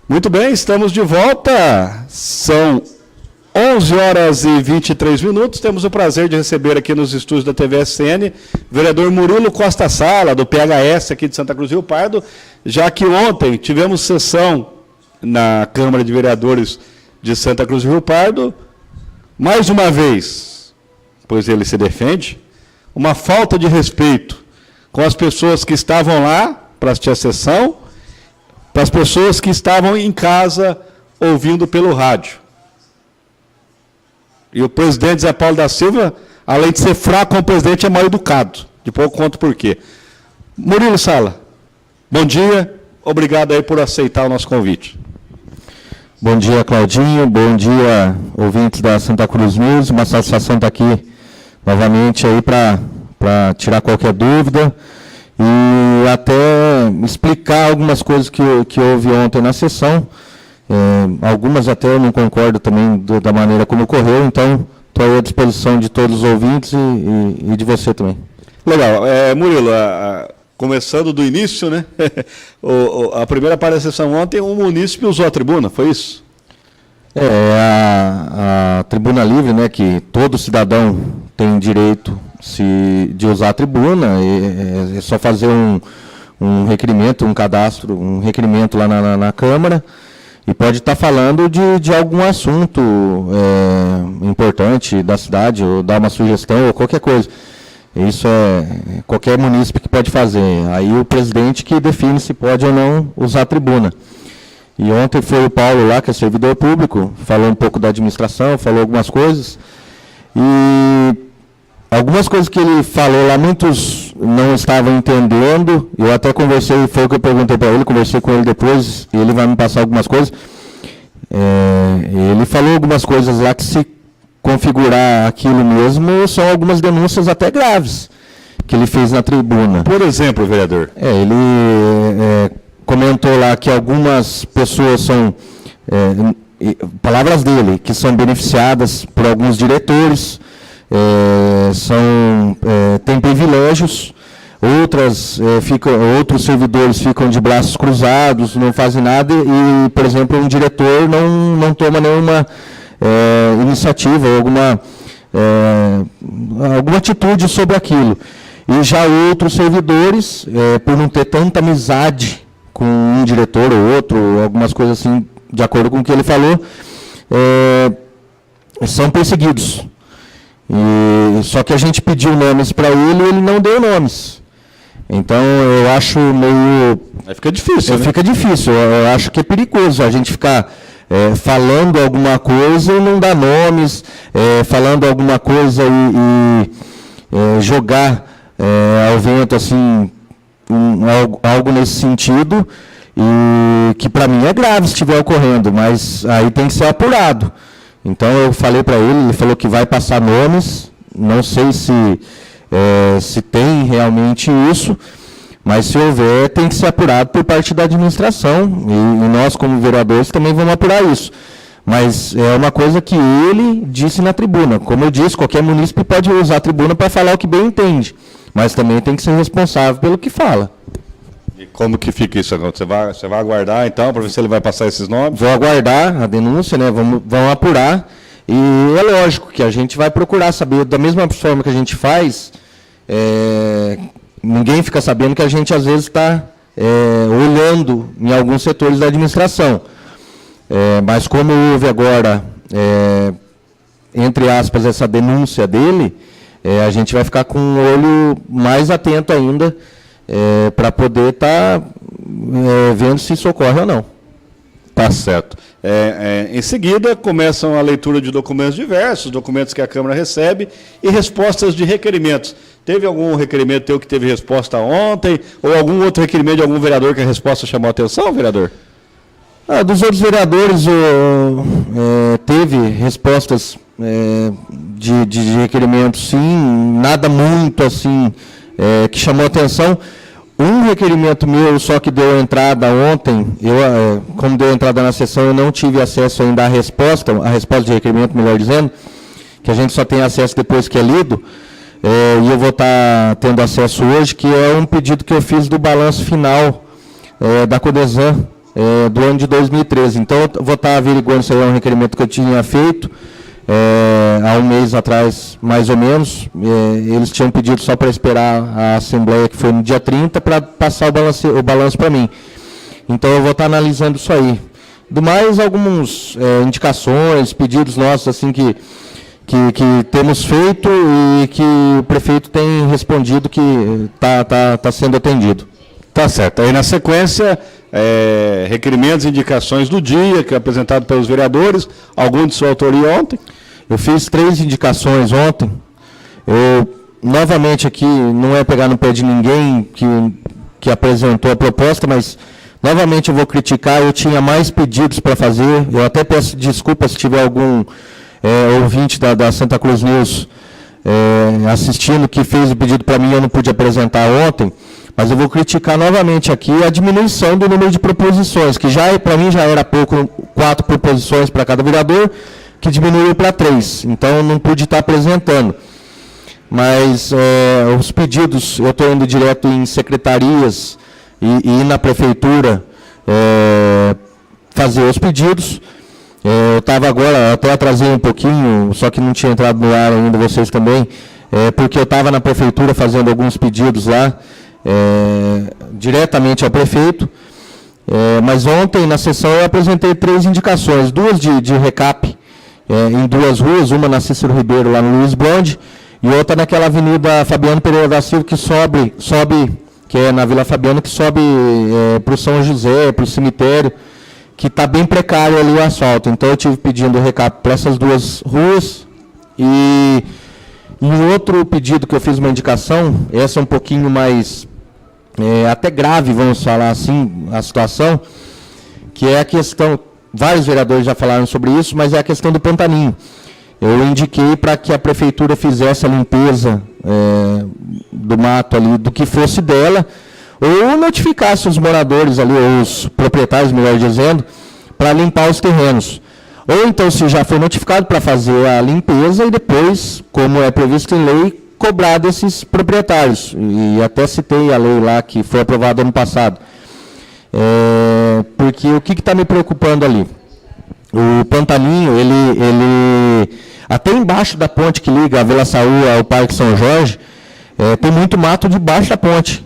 Muito bem, estamos de volta. São 11 horas e 23 minutos. Temos o prazer de receber aqui nos estúdios da TVSN o vereador Murilo Costa Sala, do PHS aqui de Santa Cruz do Rio Pardo, já que ontem tivemos sessão na Câmara de Vereadores de Santa Cruz do Rio Pardo. Mais uma vez, pois ele se defende, uma falta de respeito com as pessoas que estavam lá para assistir a sessão, para as pessoas que estavam em casa ouvindo pelo rádio. E o presidente Zé Paulo da Silva, além de ser fraco como presidente, é mal educado. Depois eu conto por quê. Murilo Sala, bom dia, obrigado aí por aceitar o nosso convite. Bom dia, Claudinho, bom dia, ouvintes da Santa Cruz News, uma satisfação estar aqui novamente aí para tirar qualquer dúvida e até explicar algumas coisas que houve ontem na sessão. Algumas até eu não concordo também da maneira como ocorreu, então estou aí à disposição de todos os ouvintes e de você também. Legal. Murilo, começando do início, né? A primeira parte da sessão ontem, um munícipe usou a tribuna, foi isso? A tribuna livre, né, que todo cidadão tem direito de usar a tribuna, é só fazer um requerimento, um cadastro, um requerimento lá na Câmara, e pode estar falando de algum assunto importante da cidade, ou dar uma sugestão, ou qualquer coisa. Isso é qualquer munícipe que pode fazer. Aí o presidente que define se pode ou não usar a tribuna. E ontem foi o Paulo lá, que é servidor público, falou um pouco da administração, falou algumas coisas. E algumas coisas que ele falou lá, muitos não estavam entendendo. Eu até conversei, foi o que eu perguntei para ele, conversei com ele depois, e ele vai me passar algumas coisas. Ele falou algumas coisas lá que, se configurar aquilo mesmo, são algumas denúncias até graves que ele fez na tribuna. Por exemplo, vereador? Ele comentou lá que algumas pessoas são, palavras dele, que são beneficiadas por alguns diretores, têm privilégios, outros servidores ficam de braços cruzados, não fazem nada, e, por exemplo, um diretor não toma nenhuma iniciativa, alguma atitude sobre aquilo. E já outros servidores, por não ter tanta amizade com um diretor ou outro, algumas coisas assim, de acordo com o que ele falou, são perseguidos. Só que a gente pediu nomes para ele e ele não deu nomes. Então, eu acho meio... Aí fica difícil, né? Fica difícil. Eu acho que é perigoso a gente ficar falando alguma coisa e não dar nomes, falando alguma coisa e jogar ao vento, assim, algo nesse sentido, e que para mim é grave se estiver ocorrendo, mas aí tem que ser apurado. Então eu falei para ele falou que vai passar nomes, não sei se tem realmente isso, mas se houver, tem que ser apurado por parte da administração, e nós, como vereadores, também vamos apurar isso. Mas é uma coisa que ele disse na tribuna. Como eu disse, qualquer munícipe pode usar a tribuna para falar o que bem entende, mas também tem que ser responsável pelo que fala. E como que fica isso agora? Você vai aguardar, então, para ver se ele vai passar esses nomes? Vou aguardar a denúncia, né? Vamos apurar, e é lógico que a gente vai procurar saber, da mesma forma que a gente faz, ninguém fica sabendo que a gente, às vezes, está olhando em alguns setores da administração. Mas como houve agora, entre aspas, essa denúncia dele, a gente vai ficar com um olho mais atento ainda, para poder estar vendo se isso ocorre ou não. Tá certo. Em seguida, começam a leitura de documentos diversos, documentos que a Câmara recebe, e respostas de requerimentos. Teve algum requerimento teu que teve resposta ontem, ou algum outro requerimento de algum vereador que a resposta chamou a atenção, vereador? Dos outros vereadores, teve respostas de requerimentos, sim, nada muito assim que chamou a atenção. Um requerimento meu só que deu entrada ontem, como deu entrada na sessão, eu não tive acesso ainda à resposta de requerimento, melhor dizendo, que a gente só tem acesso depois que é lido, e eu vou estar tendo acesso hoje, que é um pedido que eu fiz do balanço final da Codesan, do ano de 2013. Então, eu vou estar averiguando se é um requerimento que eu tinha feito há um mês atrás, mais ou menos. Eles tinham pedido só para esperar a Assembleia, que foi no dia 30, para passar o balanço para mim. Então, eu vou estar analisando isso aí. Do mais, algumas indicações, pedidos nossos, assim, que temos feito e que o prefeito tem respondido que está sendo atendido. Tá certo. Aí, na sequência, requerimentos e indicações do dia, que é apresentado pelos vereadores, algum de sua autoria ontem? Eu fiz 3 indicações ontem. Eu, novamente aqui, não é pegar no pé de ninguém que apresentou a proposta, mas, novamente, eu vou criticar. Eu tinha mais pedidos para fazer. Eu até peço desculpas se tiver algum ouvinte da Santa Cruz News assistindo, que fez o pedido para mim e eu não pude apresentar ontem. Mas eu vou criticar novamente aqui a diminuição do número de proposições, que para mim já era pouco, 4 proposições para cada vereador, que diminuiu para 3. Então, eu não pude estar apresentando. Mas os pedidos, eu estou indo direto em secretarias e na prefeitura fazer os pedidos. Eu estava agora, até atrasei um pouquinho, só que não tinha entrado no ar ainda, vocês também, porque eu estava na prefeitura fazendo alguns pedidos lá, diretamente ao prefeito, mas ontem, na sessão, eu apresentei 3 indicações, 2 de recap, em 2 ruas, uma na Cícero Ribeiro, lá no Luiz Blonde, e outra naquela avenida Fabiano Pereira da Silva, que sobe, que é na Vila Fabiano, que sobe para o São José, para o cemitério, que está bem precário ali o asfalto. Então, eu tive pedindo recap para essas 2 ruas, e outro pedido que eu fiz uma indicação, essa é um pouquinho mais, até grave, vamos falar assim, a situação, que é a questão, vários vereadores já falaram sobre isso, mas é a questão do Pantaninho. Eu indiquei para que a prefeitura fizesse a limpeza do mato ali, do que fosse dela, ou notificasse os moradores ali, ou os proprietários, melhor dizendo, para limpar os terrenos. Ou então, se já foi notificado, para fazer a limpeza e depois, como é previsto em lei, cobrar desses proprietários. E até citei a lei lá, que foi aprovada ano passado. Porque o que está me preocupando ali? O Pantaninho, ele até embaixo da ponte que liga a Vila Saú ao Parque São Jorge, tem muito mato debaixo da ponte.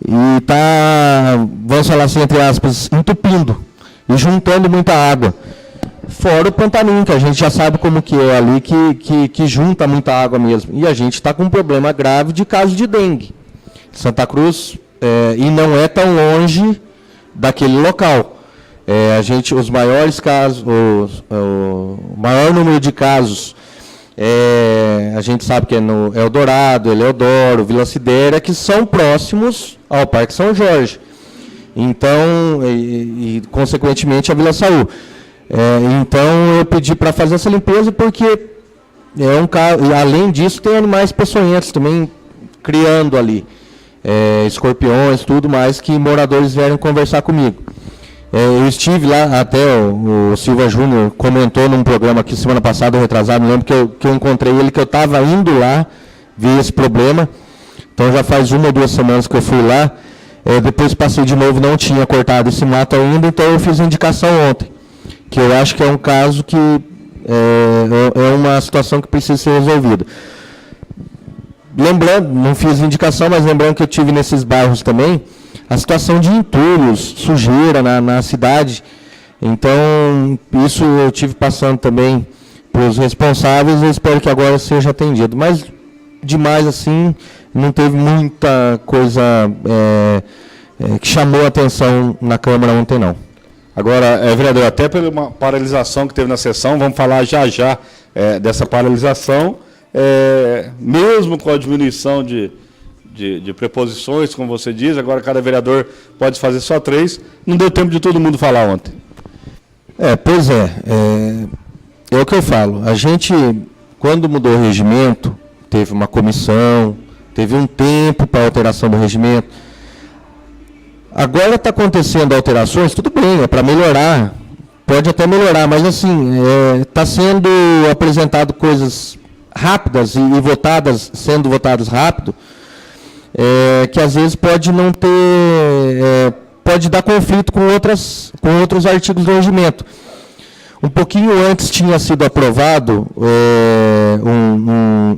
E está, vamos falar assim, entre aspas, entupindo e juntando muita água. Fora o Pantaninho, que a gente já sabe como que é ali, que junta muita água mesmo. E a gente está com um problema grave de caso de dengue. Santa Cruz, e não é tão longe daquele local. Os maiores casos, o maior número de casos, a gente sabe que é no Eldorado, Eleodoro, Vila Cidéria, que são próximos ao Parque São Jorge. Então, e consequentemente, a Vila Saú. Então, eu pedi para fazer essa limpeza porque e além disso, tem animais peçonhentos também criando ali, escorpiões, tudo mais, que moradores vieram conversar comigo. Eu estive lá, até o Silva Júnior comentou num programa aqui semana passada, retrasado, me lembro que eu encontrei ele, que eu estava indo lá ver esse problema. Então, já faz 1 ou 2 semanas que eu fui lá. Depois passei de novo, não tinha cortado esse mato ainda, então eu fiz a indicação ontem, que eu acho que é um caso que é uma situação que precisa ser resolvida. Lembrando, não fiz indicação, mas lembrando que eu tive nesses bairros também, a situação de entulhos, sujeira na cidade. Então, isso eu tive passando também para os responsáveis, eu espero que agora seja atendido. Mas, demais assim, não teve muita coisa que chamou a atenção na Câmara ontem, não. Agora, vereador, até pela uma paralisação que teve na sessão, vamos falar já dessa paralisação, mesmo com a diminuição de preposições, como você diz, agora cada vereador pode fazer só 3, não deu tempo de todo mundo falar ontem. Pois é o que eu falo, a gente, quando mudou o regimento, teve uma comissão, teve um tempo para alteração do regimento. Agora está acontecendo alterações, tudo bem, é para melhorar, pode até melhorar, mas assim, está sendo apresentado coisas rápidas e sendo votadas rápido, que às vezes pode não ter pode dar conflito com outros artigos do regimento. Um pouquinho antes tinha sido aprovado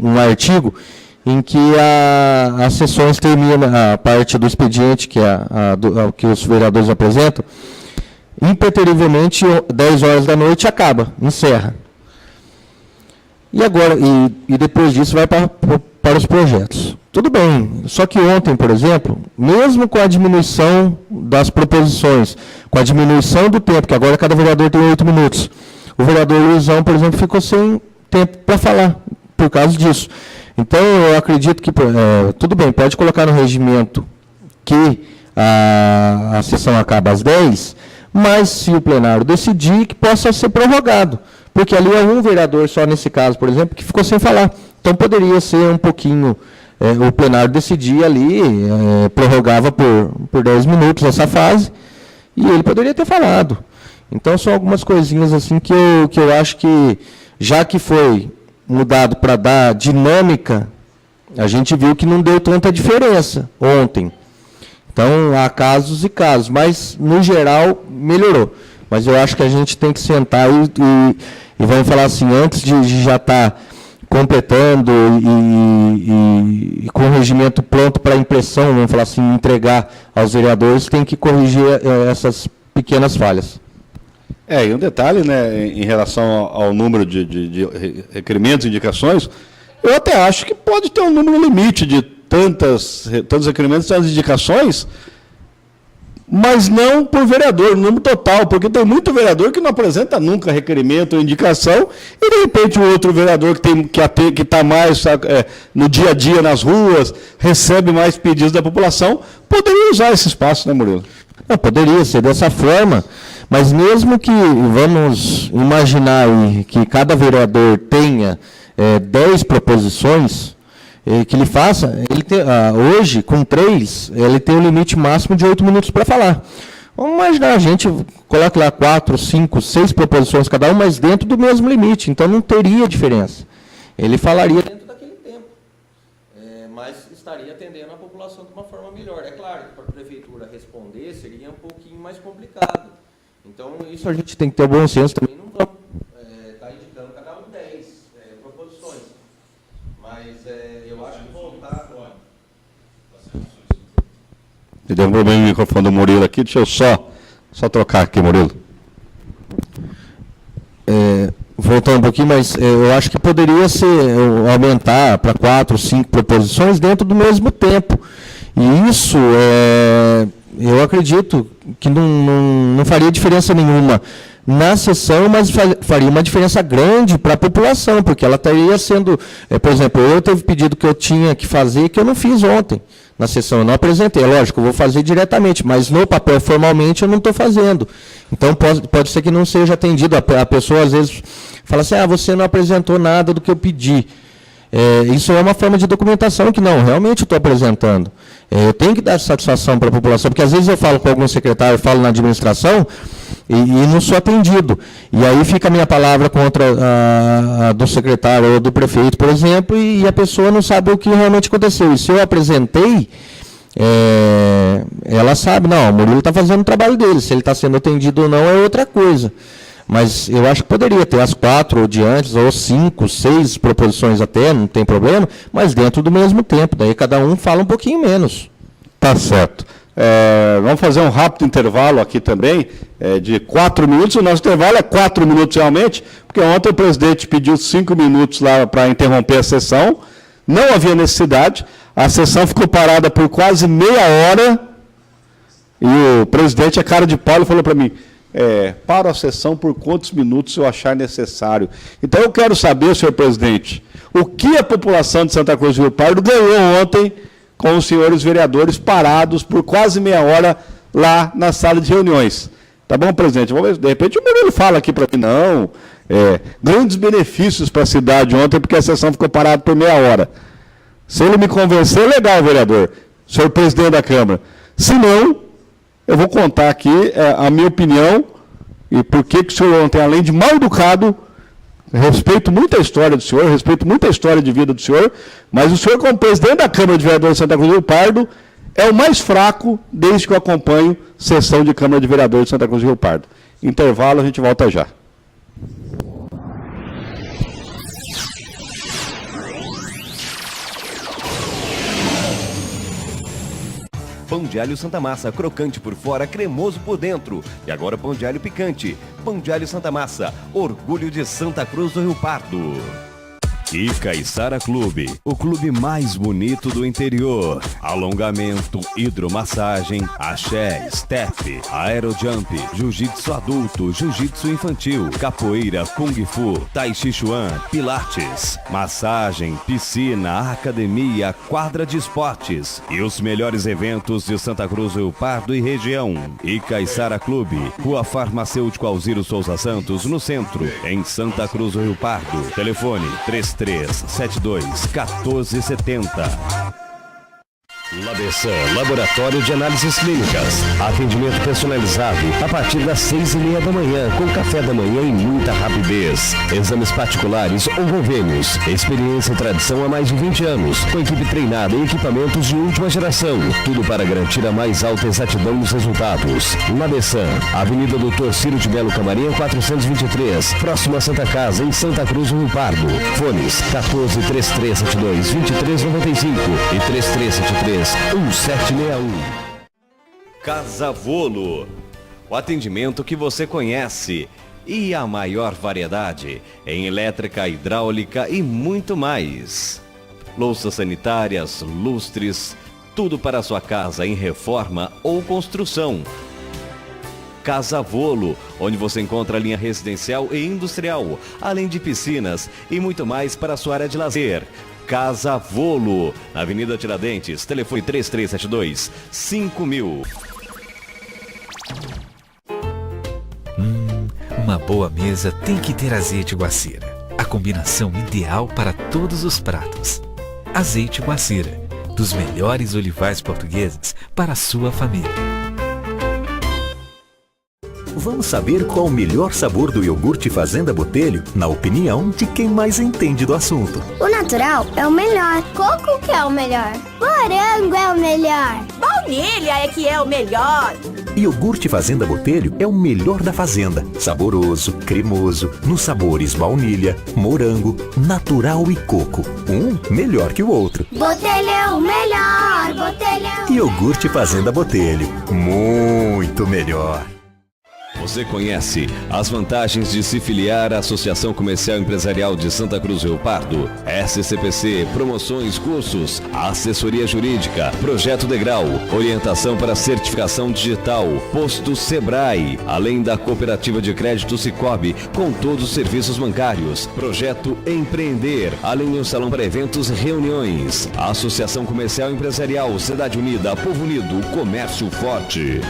um artigo em que as sessões terminam, a parte do expediente, que que os vereadores apresentam, impreterivelmente, 10 horas da noite, acaba, encerra. E agora, e depois disso vai para os projetos. Tudo bem, só que ontem, por exemplo, mesmo com a diminuição das proposições, com a diminuição do tempo, que agora cada vereador tem 8 minutos, o vereador Luizão, por exemplo, ficou sem tempo para falar, por causa disso. Então, eu acredito que, tudo bem, pode colocar no regimento que a sessão acaba às 10, mas se o plenário decidir, que possa ser prorrogado. Porque ali é um vereador só nesse caso, por exemplo, que ficou sem falar. Então, poderia ser um pouquinho, o plenário decidir ali, prorrogava por 10 minutos essa fase, e ele poderia ter falado. Então, são algumas coisinhas assim que eu acho que, já que foi mudado para dar dinâmica, a gente viu que não deu tanta diferença ontem. Então, há casos e casos, mas, no geral, melhorou. Mas eu acho que a gente tem que sentar e vamos falar assim, antes de já estar completando e com o regimento pronto para impressão, vamos falar assim, entregar aos vereadores, tem que corrigir essas pequenas falhas. E um detalhe, né, em relação ao número de requerimentos e indicações, eu até acho que pode ter um número limite de tantos requerimentos, tantas indicações, mas não por vereador, número total, porque tem muito vereador que não apresenta nunca requerimento ou indicação, e de repente o outro vereador que está mais no dia a dia nas ruas, recebe mais pedidos da população, poderia usar esse espaço, né, Murilo? Não, poderia ser dessa forma, mas mesmo que, vamos imaginar aí, que cada vereador tenha 10 proposições, que ele faça, hoje, com 3, ele tem um limite máximo de 8 minutos para falar. Vamos imaginar, a gente coloca lá 4, 5, 6 proposições cada um, mas dentro do mesmo limite, então não teria diferença. Ele falaria dentro daquele tempo, mas estaria atendendo a população de uma forma melhor. É claro que para a prefeitura responder seria um pouquinho mais complicado. Então, isso a gente tem que ter bom senso também, não vamos estar indicando cada um 10 proposições. Mas eu acho que voltar agora. Eu derrubei o microfone do Murilo aqui, deixa eu só trocar aqui, Murilo. Voltando um pouquinho, mas eu acho que poderia ser aumentar para 4, 5 proposições dentro do mesmo tempo. E isso, eu acredito que não faria diferença nenhuma na sessão, mas faria uma diferença grande para a população, porque ela estaria sendo, por exemplo, eu teve pedido que eu tinha que fazer, que eu não fiz ontem na sessão, eu não apresentei, lógico, eu vou fazer diretamente, mas no papel formalmente eu não estou fazendo. Então pode ser que não seja atendido, a pessoa às vezes fala assim, você não apresentou nada do que eu pedi. Isso é uma forma de documentação que não, realmente eu estou apresentando. Eu tenho que dar satisfação para a população, porque às vezes eu falo com algum secretário, eu falo na administração, e não sou atendido. E aí fica a minha palavra contra a do secretário ou do prefeito, por exemplo, e a pessoa não sabe o que realmente aconteceu. E se eu apresentei, ela sabe, não, o Murilo está fazendo o trabalho dele, se ele está sendo atendido ou não é outra coisa. Mas eu acho que poderia ter as 4 ou de antes, ou 5, 6 proposições até, não tem problema, mas dentro do mesmo tempo, daí cada um fala um pouquinho menos. Tá certo. Vamos fazer um rápido intervalo aqui também, de 4 minutos, o nosso intervalo é 4 minutos realmente, porque ontem o presidente pediu 5 minutos lá para interromper a sessão, não havia necessidade, a sessão ficou parada por quase meia hora, e o presidente, a cara de pau, falou para mim, para a sessão por quantos minutos eu achar necessário. Então, eu quero saber, senhor presidente, o que a população de Santa Cruz do Rio Pardo ganhou ontem com os senhores vereadores parados por quase meia hora lá na sala de reuniões. Tá bom, presidente? Vamos ver, de repente o Murilo fala aqui para mim, não, grandes benefícios para a cidade ontem, porque a sessão ficou parada por meia hora. Se ele me convencer, legal, vereador, senhor presidente da Câmara. Se não, eu vou contar aqui a minha opinião e por que o senhor ontem, além de mal educado, respeito muito a história do senhor, respeito muito a história de vida do senhor, mas o senhor, como presidente da Câmara de Vereadores de Santa Cruz do Rio Pardo, É o mais fraco desde que eu acompanho sessão de Câmara de Vereadores de Santa Cruz do Rio Pardo. Intervalo, a gente volta já. Pão de alho Santa Massa, crocante por fora, cremoso por dentro. E agora pão de alho picante. Pão de alho Santa Massa, orgulho de Santa Cruz do Rio Pardo. E Caiçara Clube, o clube mais bonito do interior. Alongamento, hidromassagem, axé, step, aerojump, jiu-jitsu adulto, jiu-jitsu infantil, capoeira, kung fu, tai chi chuan, pilates, massagem, piscina, academia, quadra de esportes e os melhores eventos de Santa Cruz do Rio Pardo e região. E Caiçara Clube, Rua Farmacêutico Alziro Souza Santos, no centro, em Santa Cruz do Rio Pardo. Telefone 3372-1470. Labessan, Laboratório de Análises Clínicas. Atendimento personalizado a partir das 6:30 da manhã, com café da manhã e muita rapidez. Exames particulares ou convênios. Experiência e tradição há mais de 20 anos, com equipe treinada e equipamentos de última geração. Tudo para garantir a mais alta exatidão nos resultados. Labessan, Avenida Doutor Ciro de Melo Camarinha 423, próximo a Santa Casa, em Santa Cruz do Rio Pardo. Fones 14-3372-2395 e 3373-1761. Casa Volo, o atendimento que você conhece e a maior variedade em elétrica, hidráulica e muito mais. Louças sanitárias, lustres, tudo para a sua casa em reforma ou construção. Casa Volo, onde você encontra a linha residencial e industrial, além de piscinas e muito mais para a sua área de lazer. Casa Volo, na Avenida Tiradentes, telefone 3372-5000. Uma boa mesa tem que ter azeite Guacira. A combinação ideal para todos os pratos. Azeite Guacira, dos melhores olivais portugueses para a sua família. Vamos saber qual o melhor sabor do iogurte Fazenda Botelho, na opinião de quem mais entende do assunto. O natural é o melhor. Coco que é o melhor. Morango é o melhor. Baunilha é que é o melhor. Iogurte Fazenda Botelho é o melhor da fazenda. Saboroso, cremoso, nos sabores baunilha, morango, natural e coco. Um melhor que o outro. Botelho é o melhor. Botelho é o Iogurte Fazenda Botelho. Muito melhor. Você conhece as vantagens de se filiar à Associação Comercial Empresarial de Santa Cruz do Rio Pardo? SCPC, promoções, cursos, assessoria jurídica, projeto degrau, orientação para certificação digital, posto Sebrae, além da cooperativa de crédito Cicobi, com todos os serviços bancários, projeto Empreender, além de um salão para eventos e reuniões. Associação Comercial Empresarial, Cidade Unida, Povo Unido, Comércio Forte.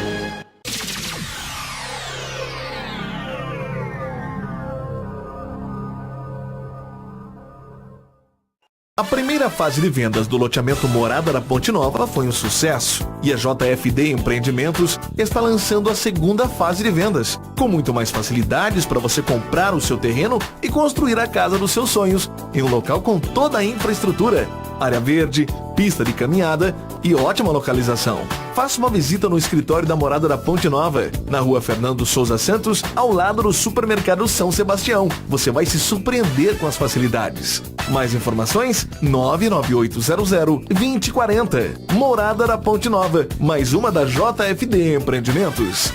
A primeira fase de vendas do loteamento Morada da Ponte Nova foi um sucesso e a JFD Empreendimentos está lançando a segunda fase de vendas, com muito mais facilidades para você comprar o seu terreno e construir a casa dos seus sonhos em um local com toda a infraestrutura, área verde, pista de caminhada e ótima localização. Faça uma visita no escritório da Morada da Ponte Nova, na rua Fernando Souza Santos, ao lado do supermercado São Sebastião. Você vai se surpreender com as facilidades. Mais informações? 99800-2040. Morada da Ponte Nova, mais uma da JFD Empreendimentos.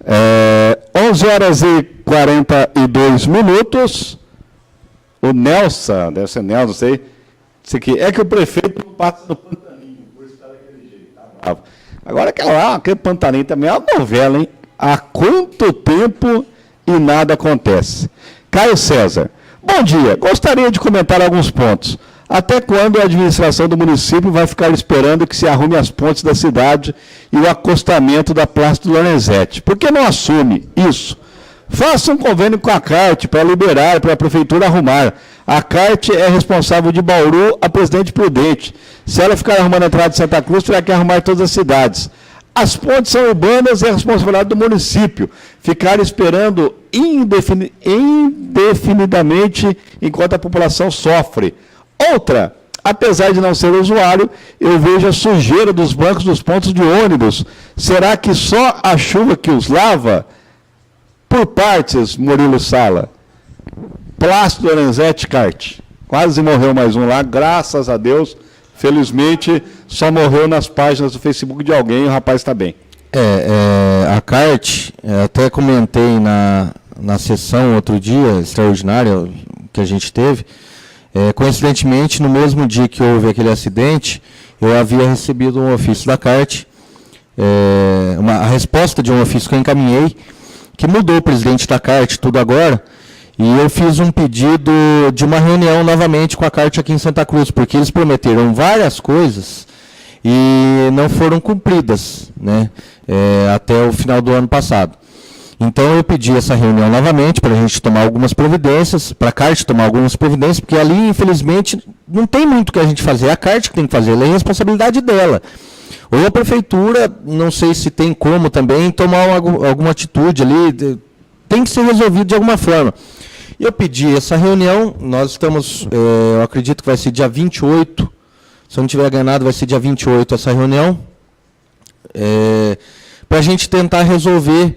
É, 11h42. O Nelson, deve ser Nelson, não sei. Isso aqui é que o prefeito não passa no Pantaninho, por isso está daquele jeito, tá bravo. Agora aquele Pantaninho também é uma novela, hein? Há quanto tempo e nada acontece. Caio César, bom dia. Gostaria de comentar alguns pontos. Até quando a administração do município vai ficar esperando que se arrume as pontes da cidade e o acostamento da Praça do Lorenzetti? Por que não assume isso? Faça um convênio com a CART para liberar, para a prefeitura arrumar. A CART é responsável de Bauru a Presidente Prudente. Se ela ficar arrumando a entrada de Santa Cruz, terá que arrumar todas as cidades. As pontes são urbanas e é responsabilidade do município. Ficar esperando indefinidamente enquanto a população sofre. Outra, apesar de não ser usuário, eu vejo a sujeira dos bancos dos pontos de ônibus. Será que só a chuva que os lava? Por partes, Murilo Sala. Plácido Lorenzetti Kart. Quase morreu mais um lá, graças a Deus. Felizmente, só morreu nas páginas do Facebook de alguém e o rapaz está bem. A CART, até comentei na sessão outro dia, extraordinária, que a gente teve, coincidentemente, no mesmo dia que houve aquele acidente, eu havia recebido um ofício da CART, a resposta de um ofício que eu encaminhei, que mudou o presidente da CART, tudo agora, e eu fiz um pedido de uma reunião novamente com a CART aqui em Santa Cruz, porque eles prometeram várias coisas e não foram cumpridas, né, até o final do ano passado. Então eu pedi essa reunião novamente para a gente tomar algumas providências, para a CART tomar algumas providências, porque ali, infelizmente, não tem muito o que a gente fazer. É a CART que tem que fazer, ela é responsabilidade dela. Ou a prefeitura, não sei se tem como também, tomar alguma atitude ali, tem que ser resolvido de alguma forma. E eu pedi essa reunião, nós estamos, eu acredito que vai ser dia 28, se eu não tiver ganhado, vai ser dia 28 essa reunião, para a gente tentar resolver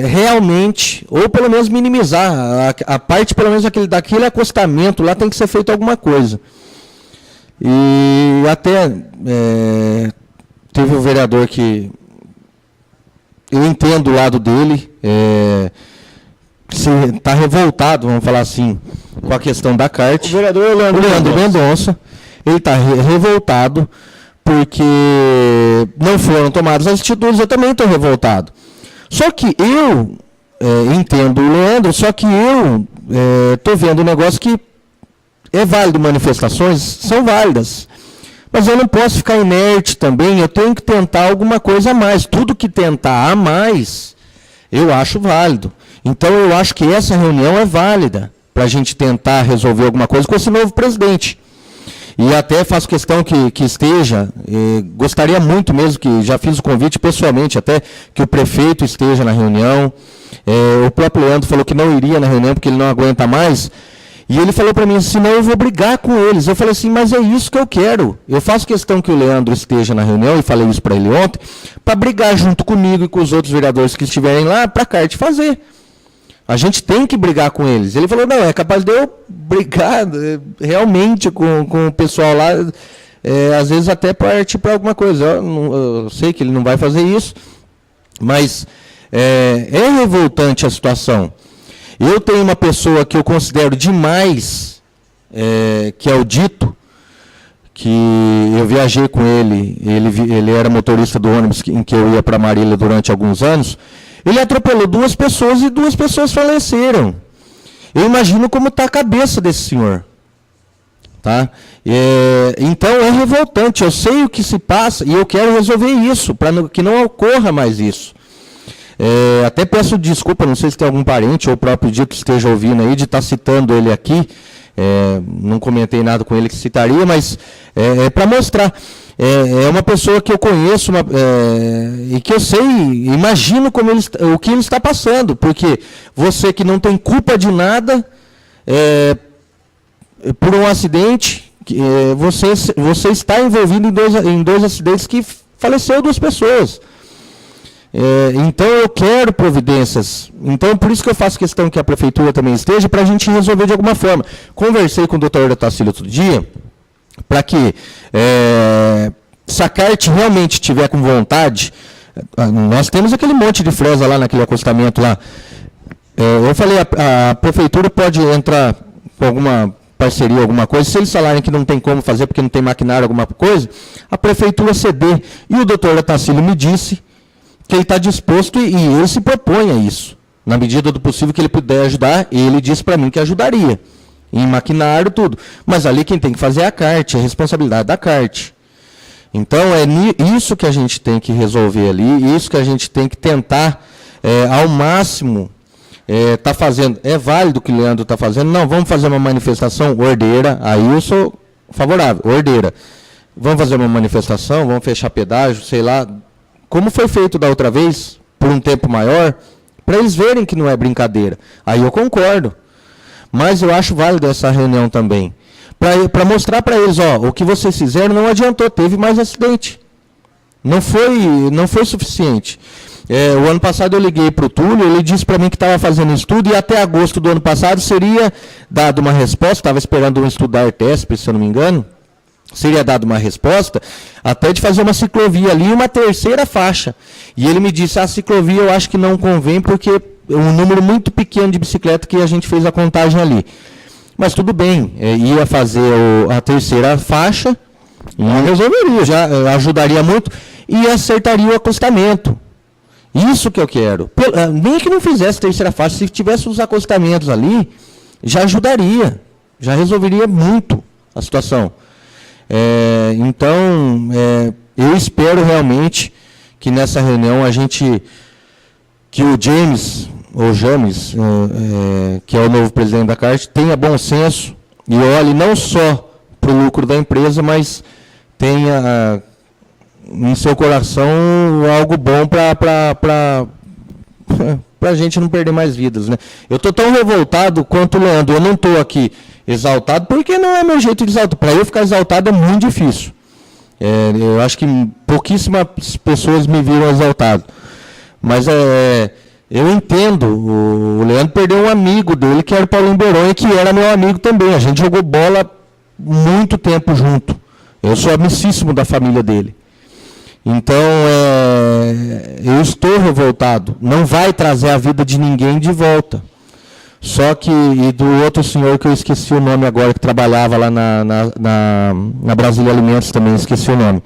realmente, ou pelo menos minimizar, a parte pelo menos daquele acostamento, lá tem que ser feito alguma coisa. E até teve um vereador que eu entendo o lado dele, está revoltado, vamos falar assim, com a questão da CART. O vereador Leandro Mendonça, ele está revoltado porque não foram tomadas as atitudes, eu também estou revoltado. Só que eu entendo o Leandro, só que eu estou vendo um negócio que é válido, manifestações são válidas. Mas eu não posso ficar inerte também, eu tenho que tentar alguma coisa a mais. Tudo que tentar a mais, eu acho válido. Então eu acho que essa reunião é válida para a gente tentar resolver alguma coisa com esse novo presidente. E até faço questão que esteja, gostaria muito mesmo, que já fiz o convite pessoalmente, até que o prefeito esteja na reunião. O próprio Leandro falou que não iria na reunião porque ele não aguenta mais. E ele falou para mim, senão eu vou brigar com eles. Eu falei assim, mas é isso que eu quero. Eu faço questão que o Leandro esteja na reunião, e falei isso para ele ontem, para brigar junto comigo e com os outros vereadores que estiverem lá, para a CART fazer. A gente tem que brigar com eles. Ele falou, não, é capaz de eu brigar realmente com o pessoal lá, às vezes até partir para alguma coisa. Eu sei que ele não vai fazer isso, mas é revoltante a situação. Eu tenho uma pessoa que eu considero demais, que é o Dito, que eu viajei com ele era motorista do ônibus em que eu ia para Marília durante alguns anos. Ele atropelou 2 pessoas e 2 pessoas faleceram. Eu imagino como está a cabeça desse senhor. Tá? Então é revoltante, eu sei o que se passa e eu quero resolver isso, para que não ocorra mais isso. Até peço desculpa, não sei se tem algum parente ou o próprio Dito que esteja ouvindo aí, de estar citando ele aqui. Não comentei nada com ele que citaria, mas para mostrar. É uma pessoa que eu conheço e que eu sei, imagino o que ele está passando, porque você que não tem culpa de nada, por um acidente, você está envolvido em dois acidentes que faleceu 2 pessoas. Então eu quero providências. Então por isso que eu faço questão que a prefeitura também esteja, para a gente resolver de alguma forma. Conversei com o doutor Otacílio outro dia, para que, se a CART realmente tiver com vontade, nós temos aquele monte de fresa lá naquele acostamento lá. Eu falei, a prefeitura pode entrar com alguma parceria, alguma coisa, se eles falarem que não tem como fazer porque não tem maquinário, alguma coisa, a prefeitura ceder. E o doutor Otacílio me disse que ele está disposto e ele se propõe a isso. Na medida do possível que ele puder ajudar, ele disse para mim que ajudaria. Em maquinário, tudo. Mas ali quem tem que fazer é a CART, é a responsabilidade da CART. Então, é isso que a gente tem que resolver ali, isso que a gente tem que tentar, ao máximo, tá fazendo. É válido o que o Leandro está fazendo? Não, vamos fazer uma manifestação ordeira, aí eu sou favorável, ordeira. Vamos fazer uma manifestação, vamos fechar pedágio, sei lá, como foi feito da outra vez, por um tempo maior, para eles verem que não é brincadeira. Aí eu concordo. Mas eu acho válido essa reunião também. Para mostrar para eles, ó, o que vocês fizeram não adiantou, teve mais acidente. Não foi suficiente. O ano passado eu liguei para o Túlio, ele disse para mim que estava fazendo estudo e até agosto do ano passado seria dado uma resposta, estava esperando um estudo da Artesp, se eu não me engano, seria dado uma resposta, até de fazer uma ciclovia ali, uma terceira faixa. E ele me disse, a ciclovia eu acho que não convém, porque é um número muito pequeno de bicicleta que a gente fez a contagem ali. Mas tudo bem, ia fazer a terceira faixa, resolveria, já ajudaria muito, e acertaria o acostamento. Isso que eu quero. Nem que não fizesse terceira faixa, se tivesse os acostamentos ali, já ajudaria, já resolveria muito a situação. Então, eu espero realmente que nessa reunião que o James, que é o novo presidente da CART, tenha bom senso e olhe não só para o lucro da empresa, mas tenha em seu coração algo bom para a gente não perder mais vidas, né? Eu estou tão revoltado quanto o Leandro. Eu não estou aqui exaltado, porque não é meu jeito de exaltar. Para eu ficar exaltado é muito difícil. Eu acho que pouquíssimas pessoas me viram exaltado. Mas eu entendo. O Leandro perdeu um amigo dele, que era o Paulinho Beronha, que era meu amigo também. A gente jogou bola muito tempo junto. Eu sou amicíssimo da família dele. Então, eu estou revoltado. Não vai trazer a vida de ninguém de volta. Só que, e do outro senhor que eu esqueci o nome agora, que trabalhava lá na Brasília Alimentos também, esqueci o nome.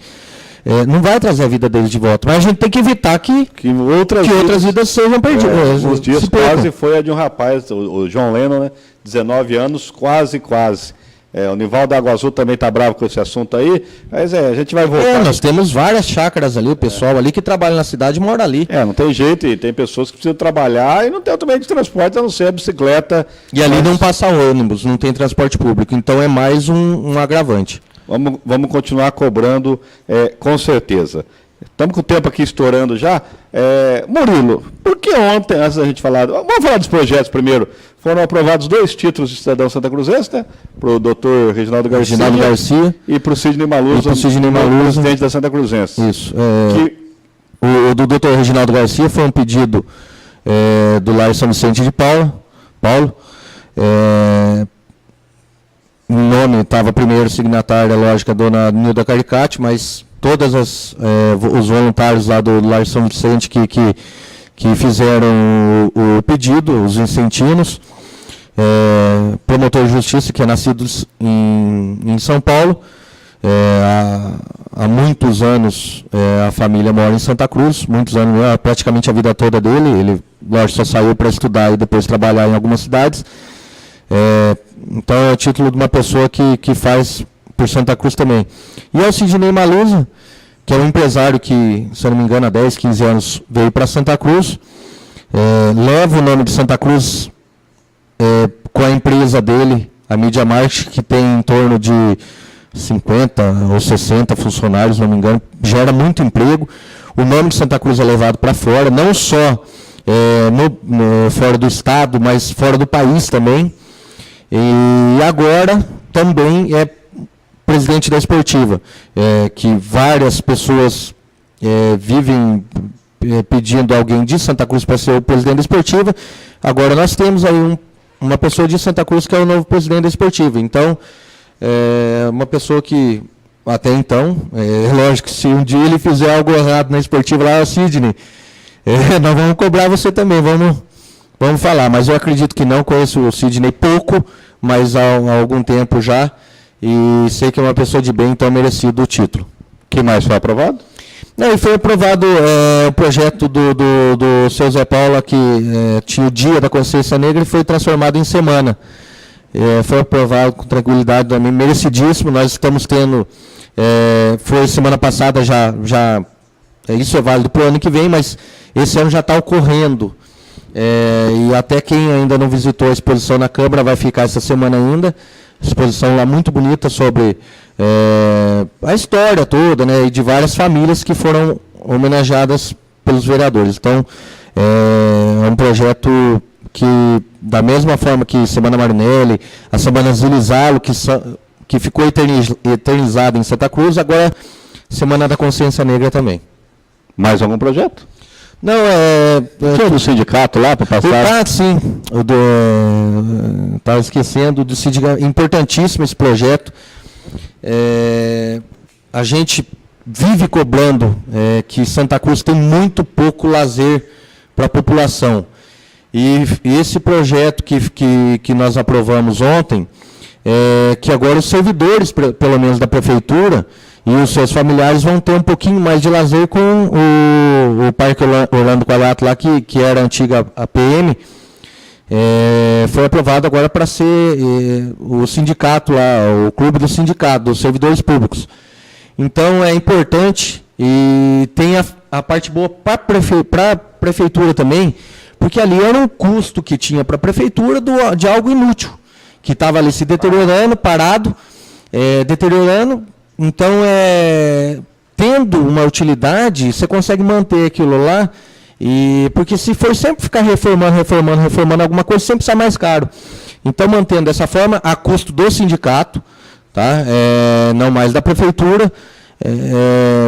Não vai trazer a vida deles de volta. Mas a gente tem que evitar que outras vidas sejam perdidas. Uns dias quase foi a de um rapaz, o João Lennon, né? 19 anos, quase. O Nivaldo da Água Azul também está bravo com esse assunto aí, mas a gente vai voltar. Nós temos várias chácaras ali, o pessoal ali que trabalha na cidade mora ali. Não tem jeito, e tem pessoas que precisam trabalhar e não tem outro meio de transporte, a não ser a bicicleta. E ali não passa ônibus, não tem transporte público, então é mais um agravante. Vamos continuar cobrando, com certeza. Estamos com o tempo aqui estourando já. Murilo, por que ontem, antes da gente falar... Vamos falar dos projetos primeiro. Foram aprovados 2 títulos de cidadão santacruzense, né? Para o doutor Reginaldo Garcia e para o Sidney Maluza, presidente da Santa Cruzense. Isso. O do doutor Reginaldo Garcia foi um pedido do Lar São Vicente de Paulo. O nome estava primeiro signatária, lógico, a dona Nilda Caricati, mas todos os voluntários lá do Lar São Vicente que fizeram o pedido, os vicentinos, promotor de justiça, que é nascido em São Paulo, há muitos anos a família mora em Santa Cruz, muitos anos, praticamente a vida toda dele, ele, lógico, só saiu para estudar e depois trabalhar em algumas cidades. Então é o título de uma pessoa que faz por Santa Cruz também. E é o Sidney Maluza, que é um empresário que, se eu não me engano, há 10, 15 anos veio para Santa Cruz, leva o nome de Santa Cruz com a empresa dele, a Media Market, que tem em torno de 50 ou 60 funcionários, se não me engano, gera muito emprego. O nome de Santa Cruz é levado para fora, não só fora do estado, mas fora do país também. E agora também é presidente da Esportiva, que várias pessoas vivem pedindo alguém de Santa Cruz para ser o presidente da Esportiva. Agora nós temos aí uma pessoa de Santa Cruz que é o novo presidente da Esportiva. Então, uma pessoa que, até então, lógico que se um dia ele fizer algo errado na Esportiva lá, Sidney, nós vamos cobrar você também, vamos falar. Mas eu acredito que não, conheço o Sidney pouco, mas há algum tempo já, e sei que é uma pessoa de bem, então merecido o título. O que mais foi aprovado? E foi aprovado o projeto do seu Zé Paula, que tinha o Dia da Consciência Negra e foi transformado em semana. Foi aprovado com tranquilidade também, merecidíssimo. Nós estamos tendo, foi semana passada, isso é válido para o ano que vem, mas esse ano já está ocorrendo. E até quem ainda não visitou a exposição na Câmara vai ficar essa semana ainda. Exposição lá muito bonita sobre a história toda, né, e de várias famílias que foram homenageadas pelos vereadores. Então, é um projeto que, da mesma forma que Semana Marinelli, a Semana Zilizalo, que ficou eternizada em Santa Cruz, agora Semana da Consciência Negra também. Mais algum projeto? Não, Tinha do sindicato lá para passar? Sim. Estava esquecendo do sindicato. Importantíssimo esse projeto. A gente vive cobrando que Santa Cruz tem muito pouco lazer para a população. E esse projeto que nós aprovamos ontem, que agora os servidores, pelo menos da prefeitura, e os seus familiares vão ter um pouquinho mais de lazer com o Parque Orlando Quadrato lá, que era a antiga APM, foi aprovado agora para ser o sindicato lá, o clube do sindicato, dos servidores públicos. Então é importante e tem a parte boa para a prefeitura também, porque ali era um custo que tinha para a prefeitura de algo inútil, que estava ali se deteriorando, parado, deteriorando. Então, tendo uma utilidade, você consegue manter aquilo lá, porque se for sempre ficar reformando alguma coisa, sempre sai mais caro. Então, mantendo dessa forma, a custo do sindicato, tá? Não mais da prefeitura,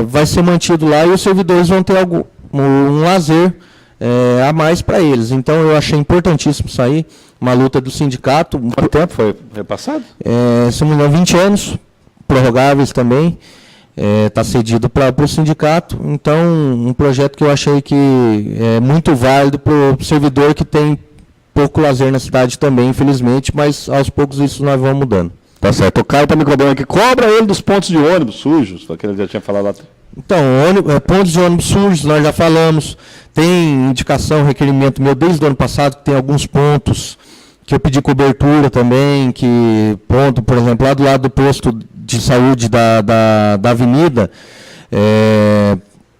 vai ser mantido lá e os servidores vão ter um lazer a mais para eles. Então, eu achei importantíssimo isso aí, uma luta do sindicato. Quanto tempo foi repassado? Se não me engano, 20 anos. Prorrogáveis também, está cedido para o sindicato. Então, um projeto que eu achei que é muito válido para o servidor que tem pouco lazer na cidade também, infelizmente, mas aos poucos isso nós vamos mudando. Tá certo. O Caio está me cobrando aqui. Cobra ele dos pontos de ônibus sujos, que ele já tinha falado lá. Então, pontos de ônibus sujos, nós já falamos. Tem indicação, requerimento meu desde o ano passado, que tem alguns pontos que eu pedi cobertura também, ponto, por exemplo, lá do lado do posto de saúde da avenida,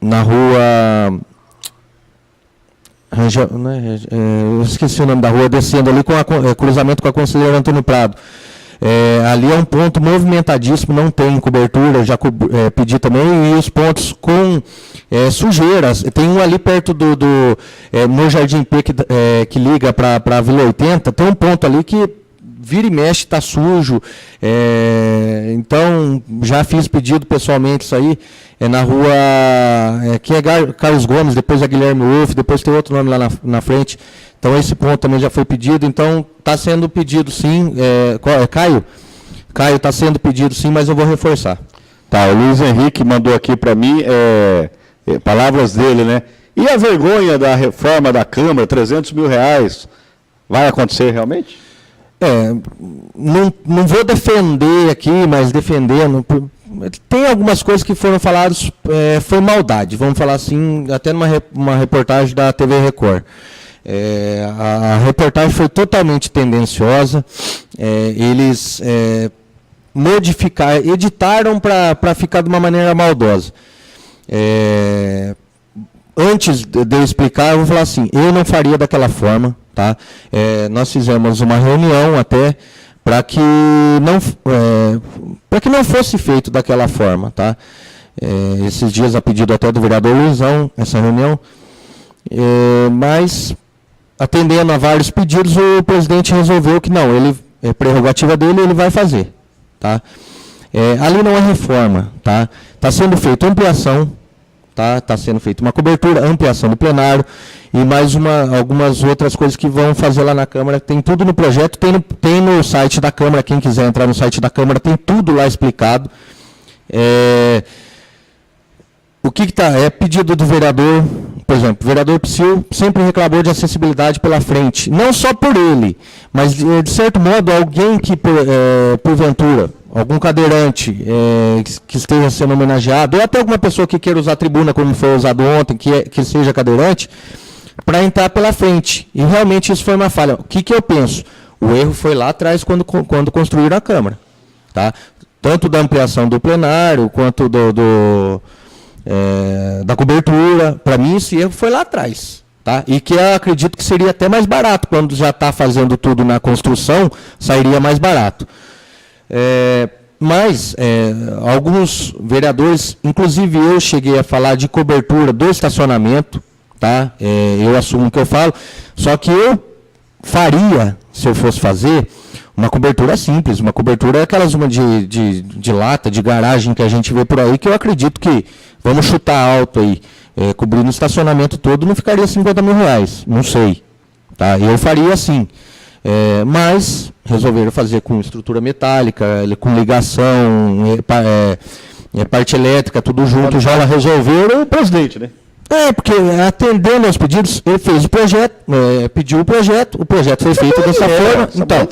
na rua... eu esqueci o nome da rua, descendo ali com cruzamento com a Conselheira Antônio Prado. Ali é um ponto movimentadíssimo, não tem cobertura, já pedi também, e os pontos com sujeiras. Tem um ali perto no Jardim P, que liga para a Vila 80, tem um ponto ali que vira e mexe, está sujo. Então, já fiz pedido pessoalmente isso aí, na rua, que é Carlos Gomes, depois é Guilherme Wolff, depois tem outro nome lá na frente. Então, esse ponto também já foi pedido. Então, está sendo pedido sim. Caio? Caio, está sendo pedido sim, mas eu vou reforçar. Tá, o Luiz Henrique mandou aqui para mim, palavras dele, né? E a vergonha da reforma da Câmara, 300 mil reais, vai acontecer realmente? Não vou defender aqui, mas defendendo... Tem algumas coisas que foram faladas, foi maldade, vamos falar assim, até numa reportagem da TV Record. A reportagem foi totalmente tendenciosa, eles editaram para ficar de uma maneira maldosa. Antes de eu explicar, eu vou falar assim, eu não faria daquela forma, tá? Nós fizemos uma reunião até para que não fosse feito daquela forma, tá? Esses dias a pedido até do vereador Luizão, essa reunião, mas atendendo a vários pedidos, o presidente resolveu que não, é prerrogativa dele, ele vai fazer, tá? Ali não é reforma, tá? Está sendo feita ampliação, tá? Está sendo feita uma cobertura, ampliação do plenário e mais algumas outras coisas que vão fazer lá na Câmara. Tem tudo no projeto, tem no site da Câmara, quem quiser entrar no site da Câmara, tem tudo lá explicado. O que está? É pedido do vereador, por exemplo, o vereador Psyu sempre reclamou de acessibilidade pela frente, não só por ele, mas de certo modo alguém que, porventura, algum cadeirante que esteja sendo homenageado, ou até alguma pessoa que queira usar a tribuna, como foi usado ontem, que seja cadeirante, para entrar pela frente. E realmente isso foi uma falha. O que eu penso? O erro foi lá atrás quando construíram a Câmara. Tá? Tanto da ampliação do plenário, quanto da cobertura. Para mim, esse erro foi lá atrás. Tá? E que eu acredito que seria até mais barato. Quando já está fazendo tudo na construção, sairia mais barato. Mas alguns vereadores, inclusive eu cheguei a falar de cobertura do estacionamento, tá? Eu assumo o que eu falo, só que eu faria, se eu fosse fazer, uma cobertura simples, uma cobertura aquelas uma de lata, de garagem que a gente vê por aí, que eu acredito que, vamos chutar alto aí, cobrindo o estacionamento todo, não ficaria R$50 mil, não sei. Tá? Eu faria assim, mas resolveram fazer com estrutura metálica, com ligação, parte elétrica, tudo junto, já resolveram o presidente, né? Porque atendendo aos pedidos, ele fez o projeto, pediu o projeto foi feito dessa forma. Então,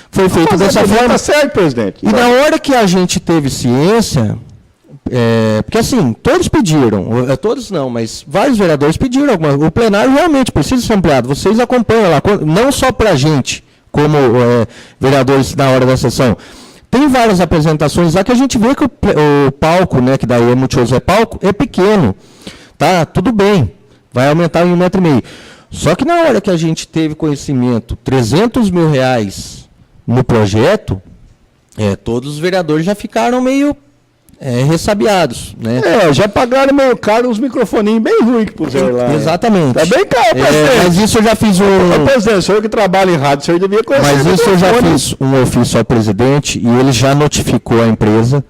foi feito dessa forma. Tá certo, presidente. E na hora que a gente teve ciência, porque assim, todos pediram, todos não, mas vários vereadores pediram, o plenário realmente precisa ser ampliado. Vocês acompanham lá, não só para a gente, como vereadores na hora da sessão. Tem várias apresentações lá que a gente vê que o palco, né, que daí é multiuso palco, é pequeno. Tá, tudo bem, vai aumentar em 1,5 metro. Só que na hora que a gente teve conhecimento, R$300 mil no projeto, todos os vereadores já ficaram meio ressabiados, né? Já pagaram meio caro os microfoninhos bem ruins que puseram lá. Exatamente. Tá bem caro, presidente. Mas isso eu já fiz presidente, o senhor que trabalha em rádio, o senhor devia conhecer. Mas isso eu já fiz um ofício ao presidente e ele já notificou a empresa.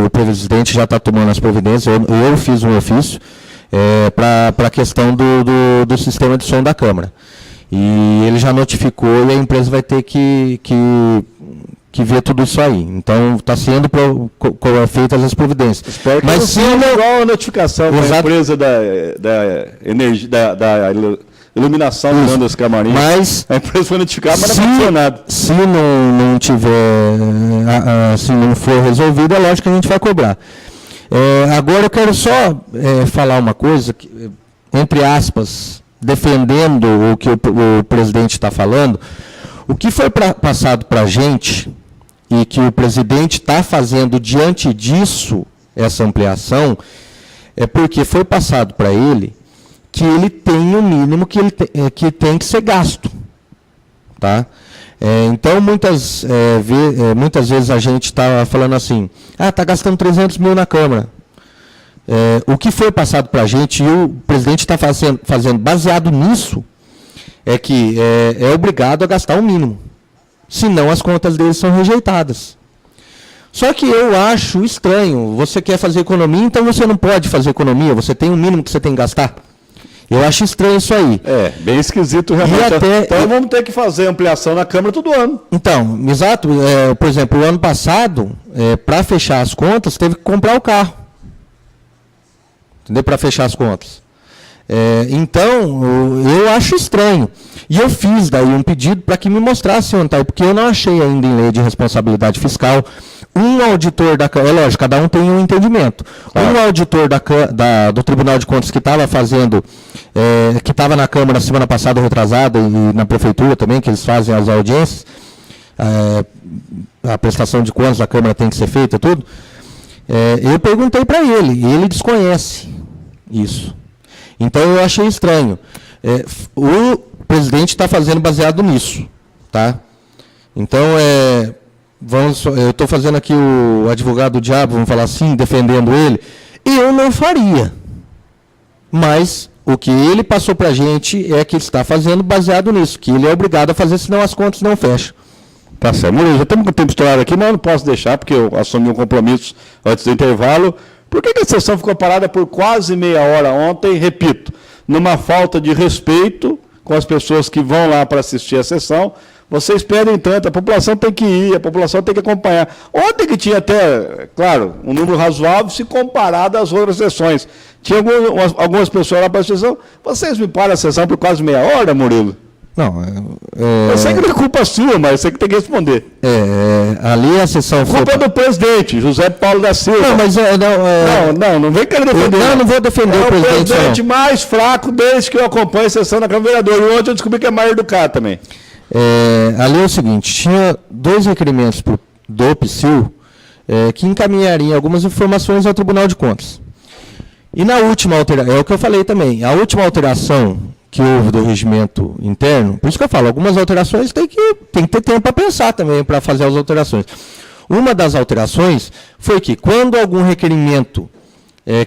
O presidente já está tomando as providências, eu fiz um ofício para a questão do sistema de som da Câmara. E ele já notificou e a empresa vai ter que ver tudo isso aí. Então, está sendo feitas as providências. Espero que mas não seja igual a notificação da empresa da iluminação das Camarim. Mas a empresa foi notificada, mas não aconteceu nada. Se não tiver, se não for resolvido, é lógico que a gente vai cobrar. Agora eu quero só falar uma coisa, entre aspas, defendendo o que o presidente está falando. O que foi passado para a gente e que o presidente está fazendo diante disso, essa ampliação, é porque foi passado para ele que ele tem o mínimo que tem que ser gasto. Tá? Então, muitas vezes a gente está falando assim, está gastando R$300 mil na Câmara. O que foi passado para a gente, e o presidente está fazendo baseado nisso, é que é obrigado a gastar o mínimo. Senão as contas dele são rejeitadas. Só que eu acho estranho, você quer fazer economia, então você não pode fazer economia, você tem o mínimo que você tem que gastar. Eu acho estranho isso aí. Bem esquisito realmente. Então vamos ter que fazer ampliação na Câmara todo ano. Então, exato. Por exemplo, o ano passado, para fechar as contas, teve que comprar o carro. Entendeu? Para fechar as contas. Então, eu acho estranho. E eu fiz daí um pedido para que me mostrasse onde está, porque eu não achei ainda em lei de responsabilidade fiscal. Um auditor da Câmara, lógico, cada um tem um entendimento. Um auditor do Tribunal de Contas que estava fazendo, que estava na Câmara semana passada, retrasada, e na Prefeitura também, que eles fazem as audiências, a prestação de contas da Câmara tem que ser feita, tudo. Eu perguntei para ele, e ele desconhece isso. Então eu achei estranho. O presidente está fazendo baseado nisso. Tá? Então, eu estou fazendo aqui o advogado do diabo, vamos falar assim, defendendo ele. Eu não faria. Mas o que ele passou para a gente é que ele está fazendo baseado nisso, que ele é obrigado a fazer, senão as contas não fecham. Tá certo. Murilo, já estamos com o tempo estourado aqui, mas eu não posso deixar, porque eu assumi um compromisso antes do intervalo. Por que a sessão ficou parada por quase meia hora ontem? Repito, numa falta de respeito com as pessoas que vão lá para assistir a sessão. Vocês pedem tanto, a população tem que ir, a população tem que acompanhar. Ontem que tinha até, claro, um número razoável se comparado às outras sessões. Tinha algumas pessoas lá para a sessão. Vocês me param a sessão por quase meia hora, Murilo? Não, eu sei que não é culpa sua, mas eu sei que tem que responder. Ali a sessão foi... Culpa do presidente, José Paulo da Silva. Não, mas não vem querer defender. Não vou defender o presidente. É o presidente mais fraco desde que eu acompanho a sessão da Câmara Vereador. E ontem eu descobri que é mais educado também. Ali é o seguinte, tinha 2 requerimentos do PSIL que encaminhariam algumas informações ao Tribunal de Contas. E na última alteração, é o que eu falei também, a última alteração que houve do regimento interno, por isso que eu falo, algumas alterações tem que ter tempo para pensar também, para fazer as alterações. Uma das alterações foi que, quando algum requerimento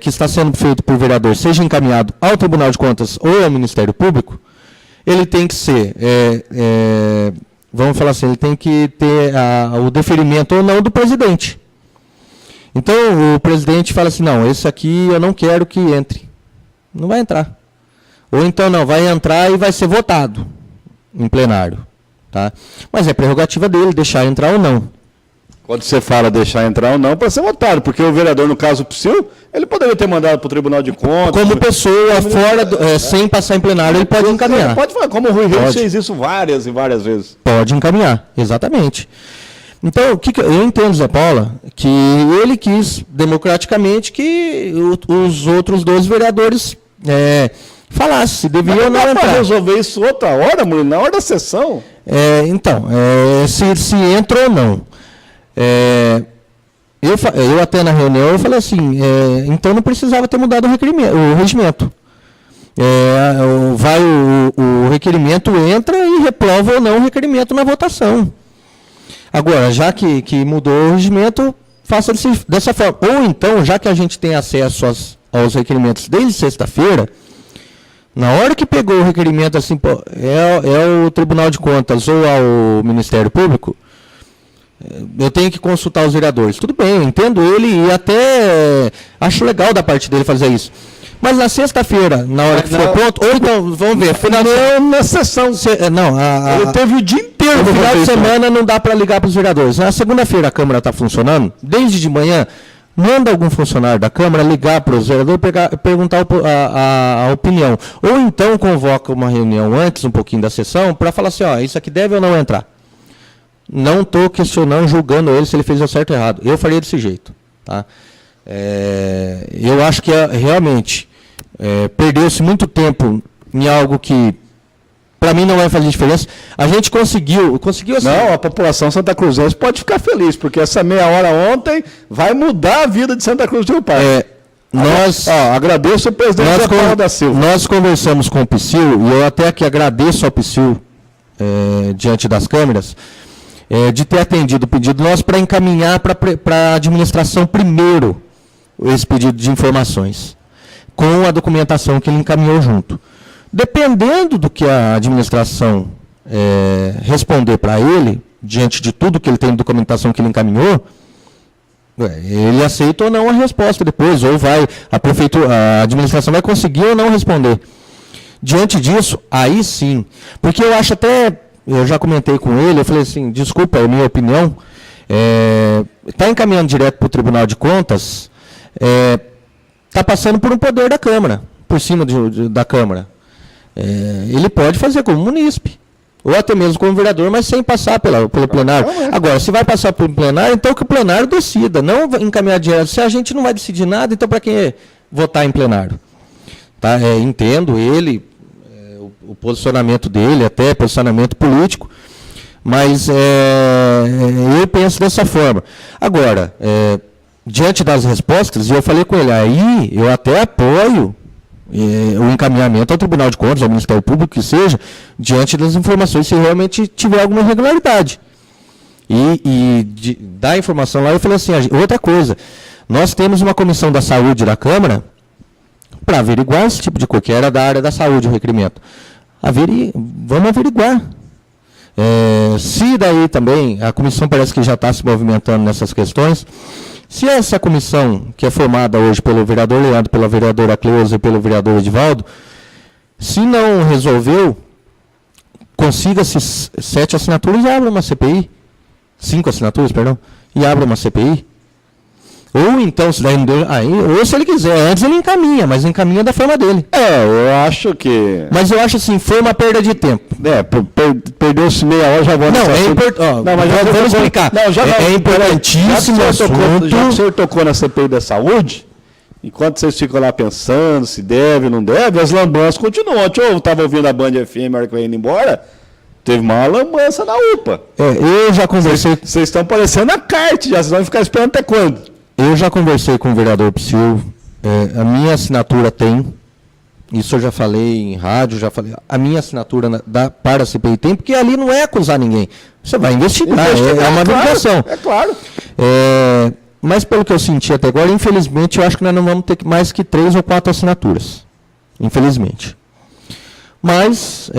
que está sendo feito por vereador seja encaminhado ao Tribunal de Contas ou ao Ministério Público, ele tem que ser, vamos falar assim, ele tem que ter o deferimento ou não do presidente. Então, o presidente fala assim, não, esse aqui eu não quero que entre. Não vai entrar. Ou então, não, vai entrar e vai ser votado em plenário. Tá? Mas é prerrogativa dele deixar entrar ou não. Quando você fala deixar entrar ou não, para ser votado, porque o vereador, no caso do Psyu, ele poderia ter mandado para o Tribunal de Contas. Como pessoa fora, sem passar em plenário, ele pode encaminhar. Pode falar, como o Rui Reis fez isso várias e várias vezes. Pode encaminhar, exatamente. Então, eu entendo, Zé Paula, que ele quis, democraticamente, que os outros 12 vereadores falassem se deviam ou não entrar. Para resolver isso outra hora, Murilo, na hora da sessão. Se entra ou não. Eu até na reunião eu falei assim, então não precisava ter mudado o regimento. O requerimento entra e reprova ou não o requerimento na votação. Agora, já que mudou o regimento, faça dessa forma. Ou então, já que a gente tem acesso aos requerimentos desde sexta-feira, na hora que pegou o requerimento assim, o Tribunal de Contas ou ao Ministério Público, eu tenho que consultar os vereadores. Tudo bem, eu entendo ele e até acho legal da parte dele fazer isso. Mas na sexta-feira, na hora que for pronto, ou então, vamos ver, na sessão. Ele teve o dia inteiro. No final de semana não dá para ligar para os vereadores. Na segunda-feira a Câmara está funcionando, desde de manhã, manda algum funcionário da Câmara ligar para os vereadores e perguntar a opinião. Ou então convoca uma reunião antes, um pouquinho da sessão, para falar assim, isso aqui deve ou não entrar. Não estou questionando, julgando ele se ele fez o certo ou errado. Eu faria desse jeito. Tá? Eu acho que realmente perdeu-se muito tempo em algo que, para mim, não vai fazer diferença. A gente conseguiu assim. Não, a população santacruzense pode ficar feliz, porque essa meia hora ontem vai mudar a vida de Santa Cruz do Rio Pardo. Agradeço ao presidente Zé Paula da Silva. Nós conversamos com o Psyu, e eu até aqui agradeço ao Psyu, diante das câmeras, de ter atendido o pedido nosso para encaminhar para a administração primeiro esse pedido de informações, com a documentação que ele encaminhou junto. Dependendo do que a administração responder para ele, diante de tudo que ele tem de documentação que ele encaminhou, ele aceita ou não a resposta depois, ou a administração vai conseguir ou não responder. Diante disso, aí sim, porque eu acho até, eu já comentei com ele, eu falei assim, desculpa, é a minha opinião, está encaminhando direto para o Tribunal de Contas, está passando por um poder da Câmara, por cima da Câmara. Ele pode fazer como munícipe, ou até mesmo como vereador, mas sem passar pelo plenário. Agora, se vai passar pelo plenário, então que o plenário decida, não encaminhar direto. Se a gente não vai decidir nada, então para que votar em plenário? Tá? Entendo ele, o posicionamento dele, até posicionamento político, mas eu penso dessa forma. Agora, diante das respostas, e eu falei com ele, aí eu até apoio o encaminhamento ao Tribunal de Contas, ao Ministério Público, que seja, diante das informações, se realmente tiver alguma irregularidade. Da informação lá, eu falei assim, outra coisa, nós temos uma comissão da saúde da Câmara para averiguar esse tipo de coisa, que era da área da saúde o requerimento. Vamos averiguar. Se daí também, a comissão parece que já está se movimentando nessas questões, se essa comissão, que é formada hoje pelo vereador Leandro, pela vereadora Cleusa e pelo vereador Edivaldo, se não resolveu, consiga-se 7 assinaturas e abra uma CPI. 5 assinaturas, perdão, e abra uma CPI. Ou então, se daí não deu, ou se ele quiser, antes ele encaminha, mas encaminha da forma dele. Eu acho que... Mas eu acho assim, foi uma perda de tempo. Perdeu-se meia hora, já vou... Não, é importante. Mas vamos explicar. É importantíssimo o assunto. Já que o senhor tocou na CPI da saúde, enquanto vocês ficam lá pensando se deve ou não deve, as lambanças continuam. Ontem eu estava ouvindo a Band FM, na hora que eu ia indo embora, teve uma lambança na UPA. Eu já conversei... Vocês estão parecendo a kart, já vocês vão ficar esperando até quando? Eu já conversei com o vereador Psyu, a minha assinatura tem, isso eu já falei em rádio, já falei, a minha assinatura para a CPI tem, porque ali não é acusar ninguém. Você vai investigar, é uma averiguação. É claro. Mas pelo que eu senti até agora, infelizmente, eu acho que nós não vamos ter mais que 3 ou 4 assinaturas. Infelizmente. Mas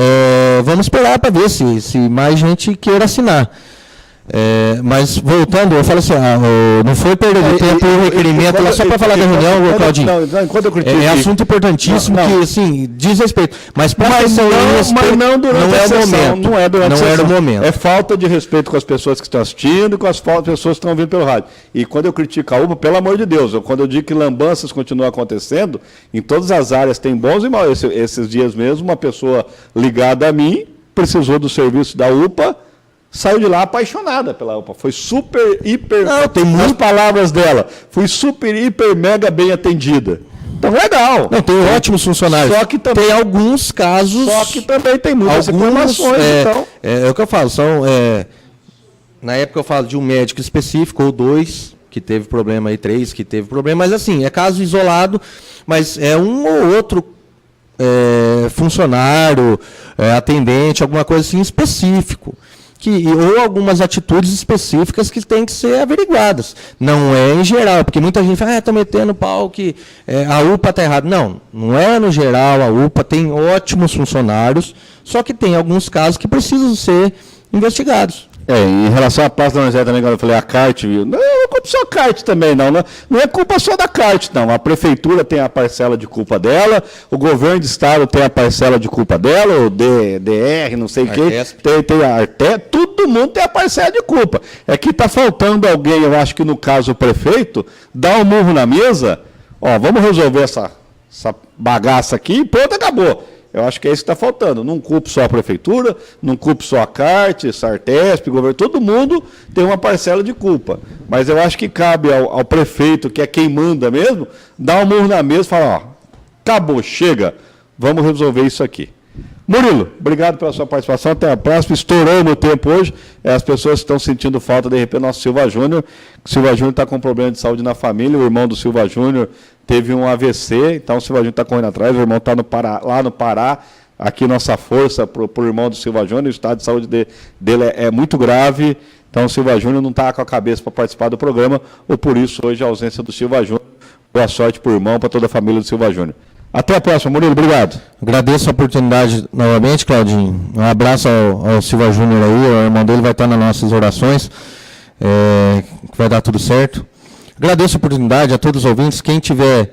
vamos esperar para ver se mais gente queira assinar. Mas voltando, eu falo assim, não foi perder tempo o requerimento, só para falar da reunião, Claudinho. É assunto importantíssimo que, assim, diz respeito. Mas para não durante a sessão. Não é durante a sessão. Não era o momento. É falta de respeito com as pessoas que estão assistindo e com as pessoas que estão ouvindo pelo rádio. E quando eu critico a UPA, pelo amor de Deus, quando eu digo que lambanças continuam acontecendo, em todas as áreas tem bons e maus. Esses dias mesmo, uma pessoa ligada a mim precisou do serviço da UPA, saiu de lá apaixonada pela UPA. Foi super, hiper... Não, tem muitas palavras dela. Fui super, hiper, mega bem atendida. Então, legal. Não, tem ótimos funcionários. Só que também, tem alguns casos... Só que também tem muitas informações. Então. É o que eu falo. Na época eu falo de um médico específico, ou 2, que teve problema, aí 3 que teve problema. Mas assim, é caso isolado, mas é um ou outro funcionário, atendente, alguma coisa assim específico. Ou algumas atitudes específicas que têm que ser averiguadas. Não é em geral, porque muita gente fala, está metendo pau que a UPA está errada. Não é no geral, a UPA tem ótimos funcionários, só que tem alguns casos que precisam ser investigados. Em relação à Praça da Universidade também, quando eu falei a CART, não é culpa só a CART também, não é culpa só da CART, não. A prefeitura tem a parcela de culpa dela, o governo de estado tem a parcela de culpa dela, o DR, não sei o quê, tem a Arte, todo mundo tem a parcela de culpa. É que está faltando alguém, eu acho que no caso o prefeito, dar um murro na mesa, vamos resolver essa bagaça aqui e pronto, acabou. Eu acho que é isso que está faltando. Não culpo só a prefeitura, não culpo só a CART, Sartesp, governo, todo mundo tem uma parcela de culpa. Mas eu acho que cabe ao prefeito, que é quem manda mesmo, dar um murro na mesa e falar, acabou, chega, vamos resolver isso aqui. Murilo, obrigado pela sua participação, até a próxima. Estourou no tempo hoje, as pessoas estão sentindo falta, de repente, do nosso Silva Júnior. O Silva Júnior está com problema de saúde na família, o irmão do Silva Júnior teve um AVC, então o Silva Júnior está correndo atrás, o irmão está lá no Pará, aqui nossa força para o irmão do Silva Júnior, o estado de saúde dele é muito grave, então o Silva Júnior não está com a cabeça para participar do programa, ou por isso hoje a ausência do Silva Júnior. Boa sorte para o irmão, para toda a família do Silva Júnior. Até a próxima, Murilo, obrigado. Agradeço a oportunidade novamente, Claudinho. Um abraço ao Silva Júnior aí, o irmão dele vai estar nas nossas orações, que vai dar tudo certo. Agradeço a oportunidade a todos os ouvintes. Quem tiver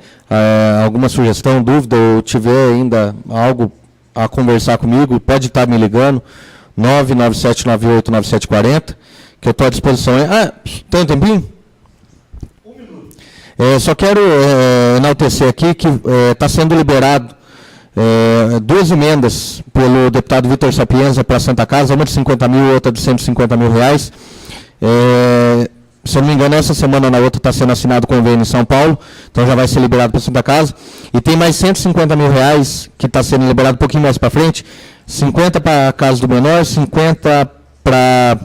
alguma sugestão, dúvida, ou tiver ainda algo a conversar comigo, pode estar me ligando, 997989740, que eu estou à disposição. Tem um tempinho? Só quero enaltecer aqui que está sendo liberado 2 emendas pelo deputado Vitor Sapienza para a Santa Casa, uma de 50 mil e outra de 150 mil reais. Se eu não me engano, essa semana ou na outra está sendo assinado o convênio em São Paulo, então já vai ser liberado para a Santa Casa. E tem mais 150 mil reais que está sendo liberado um pouquinho mais para frente, 50 para a Casa do Menor, 50 para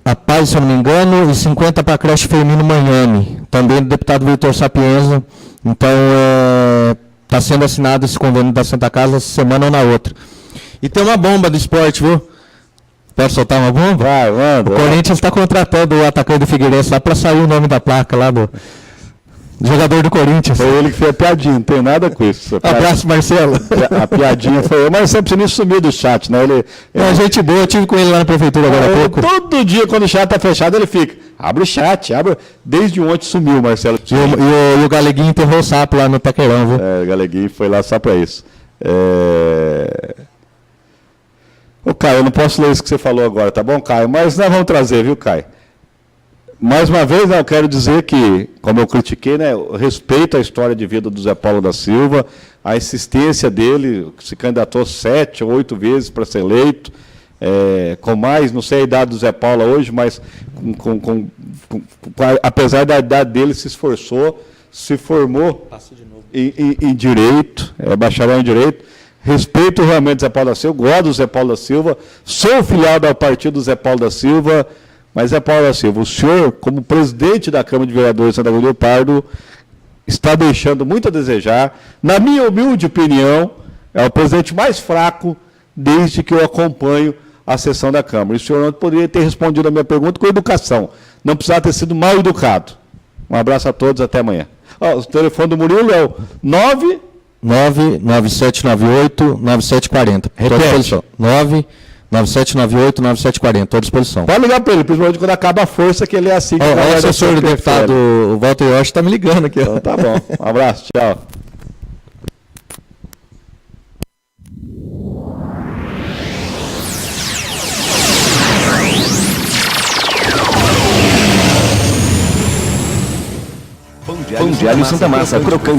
a Paz, se eu não me engano, e 50 para a creche feminino Miami, também do deputado Vitor Sapienza. Então, está sendo assinado esse convênio da Santa Casa essa semana ou na outra. E tem uma bomba do esporte, viu? Pode soltar uma bomba? Vai, manda. O Corinthians está contratando o atacante do Figueirense lá para sair o nome da placa lá do jogador do Corinthians. Foi ele que fez a piadinha, não tem nada com isso. Abraço, Marcelo. A piadinha foi eu, mas sempre nem sumiu do chat, né? Ele gente boa, eu tive com ele lá na prefeitura agora há pouco. Todo dia, quando o chat está fechado, ele fica. Abre o chat, abre. Desde ontem sumiu, Marcelo. E o Galeguinho enterrou o sapo lá no Taqueirão, viu? O Galeguinho foi lá só para isso. Ô, Caio, eu não posso ler isso que você falou agora, tá bom, Caio? Mas nós vamos trazer, viu, Caio? Mais uma vez, eu quero dizer que, como eu critiquei, né, eu respeito a história de vida do Zé Paulo da Silva, a insistência dele, que se candidatou 7 ou 8 vezes para ser eleito, com mais, não sei a idade do Zé Paulo hoje, mas apesar da idade dele, se esforçou, se formou em Direito, bacharel em Direito. Respeito realmente o Zé Paulo da Silva, gosto do Zé Paulo da Silva, sou filiado ao partido do Zé Paulo da Silva, mas Zé Paulo da Silva, o senhor, como presidente da Câmara de Vereadores de Santa Cruz do Rio Pardo, está deixando muito a desejar. Na minha humilde opinião, é o presidente mais fraco desde que eu acompanho a sessão da Câmara. E o senhor não poderia ter respondido a minha pergunta com educação. Não precisava ter sido mal educado. Um abraço a todos, até amanhã. O telefone do Murilo é o 99798-9740. Repete. 99798-9740. Estou à disposição. Pode ligar para ele, principalmente quando acaba a força, que ele é assim. O assessor do deputado Walter Yoshi está me ligando aqui. Então, tá bom. Um abraço, tchau. Pão de alho Santa Massa, crocante.